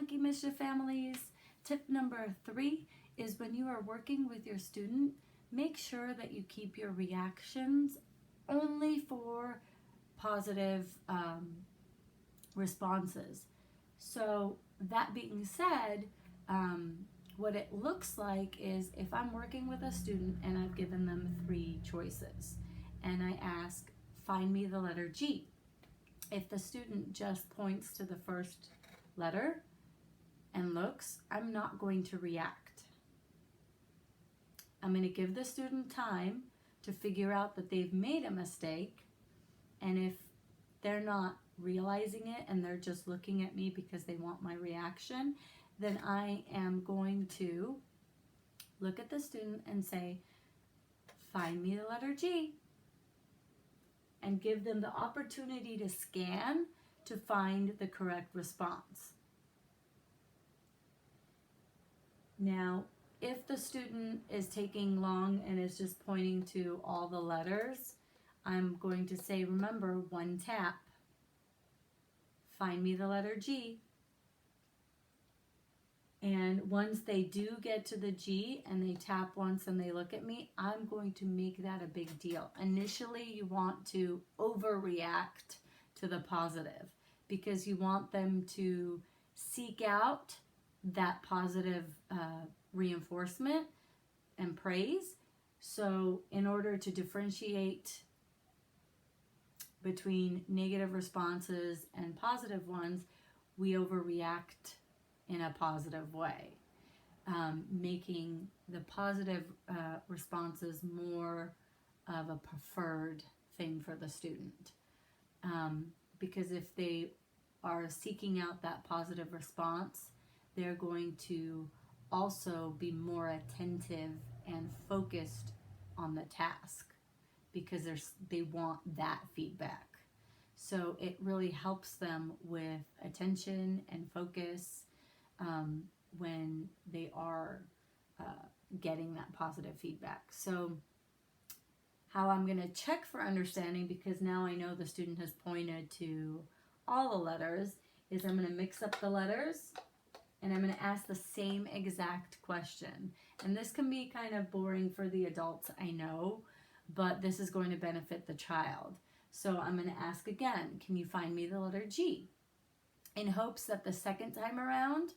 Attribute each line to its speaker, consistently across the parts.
Speaker 1: Monkey Mischief families. Tip number 3 is when you are working with your student, make sure that you keep your reactions only for positive responses. So that being said, what it looks like is if I'm working with a student and I've given them 3 choices and I ask, find me the letter G. If the student just points to the first letter and looks, I'm not going to react. I'm going to give the student time to figure out that they've made a mistake, and if they're not realizing it and they're just looking at me because they want my reaction, then I am going to look at the student and say, find me the letter G, and give them the opportunity to scan to find the correct response. Now, if the student is taking long and is just pointing to all the letters, I'm going to say, remember, 1 tap. Find me the letter G. And once they do get to the G and they tap once and they look at me, I'm going to make that a big deal. Initially, you want to overreact to the positive because you want them to seek out that positive reinforcement and praise. So in order to differentiate between negative responses and positive ones, we overreact in a positive way, making the positive responses more of a preferred thing for the student. Because if they are seeking out that positive response, they're going to also be more attentive and focused on the task because they want that feedback. So it really helps them with attention and focus when they are getting that positive feedback. So how I'm going to check for understanding, because now I know the student has pointed to all the letters, is I'm going to mix up the letters and I'm going to ask the same exact question. And this can be kind of boring for the adults, I know, but this is going to benefit the child. So I'm going to ask again, can you find me the letter G? In hopes that the second time around,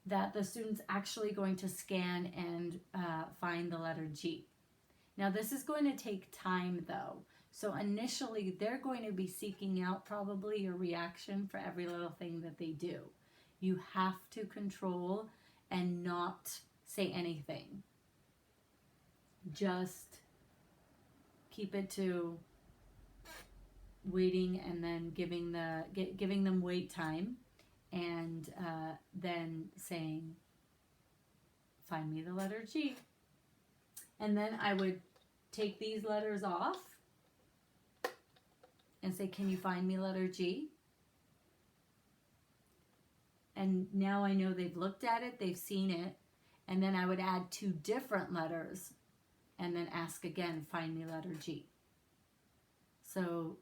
Speaker 1: that the student's actually going to scan and find the letter G. Now this is going to take time though. So initially they're going to be seeking out probably a reaction for every little thing that they do. You have to control and not say anything. Just keep it to waiting and then giving them wait time, and then saying, find me the letter G. And then I would take these letters off and say, can you find me letter G? And now I know they've looked at it, they've seen it, and then I would add 2 different letters and then ask again, find me letter G. So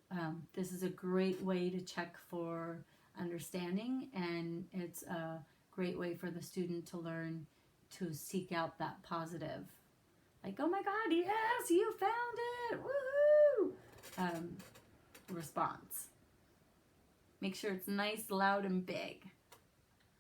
Speaker 1: this is a great way to check for understanding, and it's a great way for the student to learn to seek out that positive. Like, oh my God, yes, you found it, woohoo! Response. Make sure it's nice, loud, and big.